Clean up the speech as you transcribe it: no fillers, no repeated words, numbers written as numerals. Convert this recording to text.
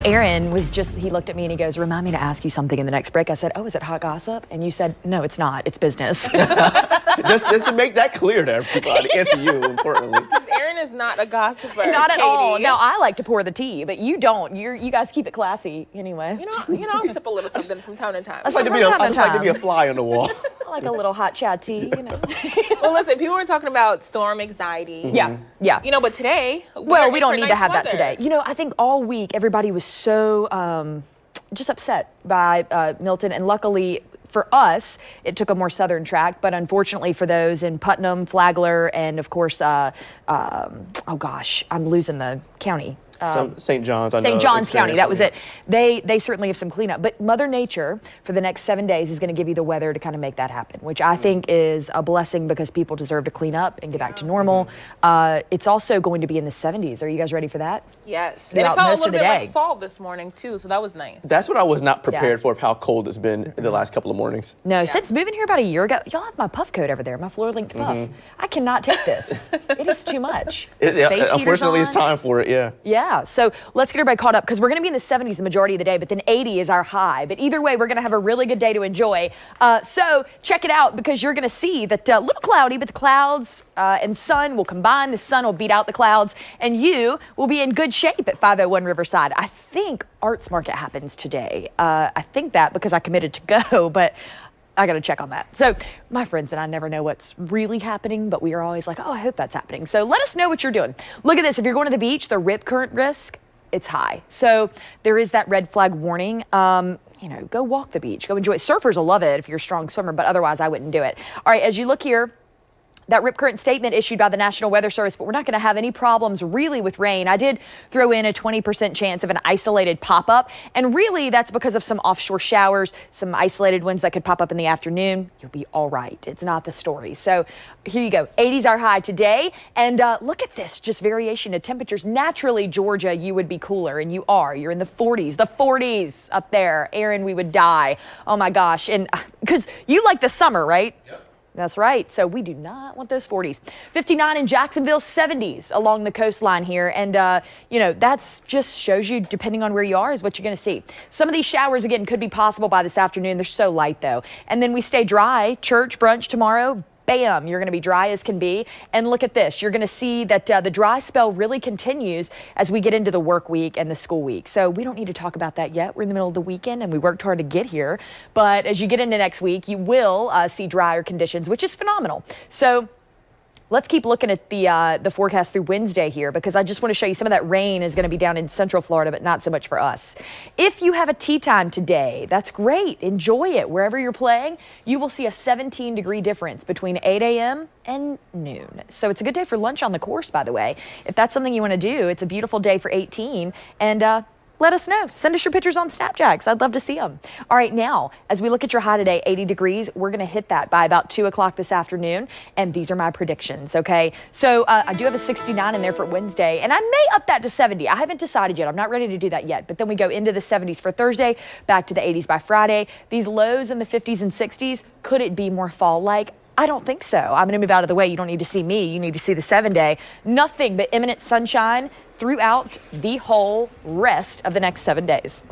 Aaron he looked at me and he goes, remind me to ask you something in the next break. I said, oh, is it hot gossip? And you said, no, it's not. It's business. just to make that clear to everybody, and to you, importantly. Aaron is not a gossiper. Not at Katie. all. No, I like to pour the tea, but you don't. You guys keep it classy anyway. You know, I'll sip a little something from time to time. I just like to be a fly on the wall. I like a little hot chad tea, you know. Well, listen, people were talking about storm anxiety. Yeah. You know, but today, well, we don't need to have weather. that today. You know, I think all week everybody was so just upset by Milton, and luckily for us, it took a more southern track, but unfortunately for those in Putnam, Flagler, and of course, oh gosh, I'm losing the county. St. John's. St. John's County, that was it. They certainly have some cleanup, but Mother Nature for the next 7 days is going to give you the weather to kind of make that happen, which I think is a blessing because people deserve to clean up and get back to normal. It's also going to be in the 70s. Are you guys ready for that? Yes. And it felt a little bit like fall this morning too, so that was nice. That's what I was not prepared for, of how cold it's been in the last couple of mornings. No, since moving here about a year ago, y'all have my puff coat over there, my floor-length puff. I cannot take this. It is too much. Unfortunately, it's time for it, yeah. Yeah, so let's get everybody caught up because we're going to be in the 70s the majority of the day, but then 80 is our high. But either way, we're going to have a really good day to enjoy. So check it out because you're going to see that a little cloudy, but the clouds and sun will combine. The sun will beat out the clouds, and you will be in good shape at 501 Riverside. I think Arts Market happens today. I think that because I committed to go, but I got to check on that. So my friends and I never know what's really happening, but we are always like, oh, I hope that's happening. So let us know what you're doing. Look at this. If you're going to the beach, the rip current risk, it's high. So there is that red flag warning. You know, go walk the beach, go enjoy it. Surfers will love it if you're a strong swimmer, but otherwise I wouldn't do it. All right, as you look here, that rip current statement issued by the National Weather Service, but we're not going to have any problems really with rain. I did throw in a 20% chance of an isolated pop-up, and really that's because of some offshore showers, some isolated ones that could pop up in the afternoon. You'll be all right. It's not the story. So here you go. 80s are high today, and look at this, just variation of temperatures. Naturally, Georgia, you would be cooler, and you are. You're in the 40s up there. Aaron, we would die. Oh my gosh. And because you like the summer, right? Yep. That's right. So we do not want those 40s. 59 in Jacksonville, 70s along the coastline here. And, you know, that's just shows you, depending on where you are, is what you're going to see. Some of these showers, again, could be possible by this afternoon. They're so light, though. And then we stay dry. Church, brunch tomorrow. Bam, you're going to be dry as can be. And look at this. You're going to see that the dry spell really continues as we get into the work week and the school week. So we don't need to talk about that yet. We're in the middle of the weekend and we worked hard to get here. But as you get into next week, you will see drier conditions, which is phenomenal. So let's keep looking at the forecast through Wednesday here because I just want to show you some of that rain is going to be down in Central Florida, but not so much for us. If you have a tea time today, that's great. Enjoy it. Wherever you're playing, you will see a 17-degree difference between 8 a.m. and noon. So it's a good day for lunch on the course, by the way. If that's something you want to do, it's a beautiful day for 18. And let us know. Send us your pictures on Snapchat. I'd love to see them. All right, now, as we look at your high today, 80 degrees, we're going to hit that by about 2 o'clock this afternoon. And these are my predictions, okay? So I do have a 69 in there for Wednesday, and I may up that to 70. I haven't decided yet. I'm not ready to do that yet. But then we go into the 70s for Thursday, back to the 80s by Friday. These lows in the 50s and 60s, could it be more fall-like? I don't think so. I'm going to move out of the way. You don't need to see me. You need to see the 7-day. Nothing but imminent sunshine throughout the whole rest of the next 7 days.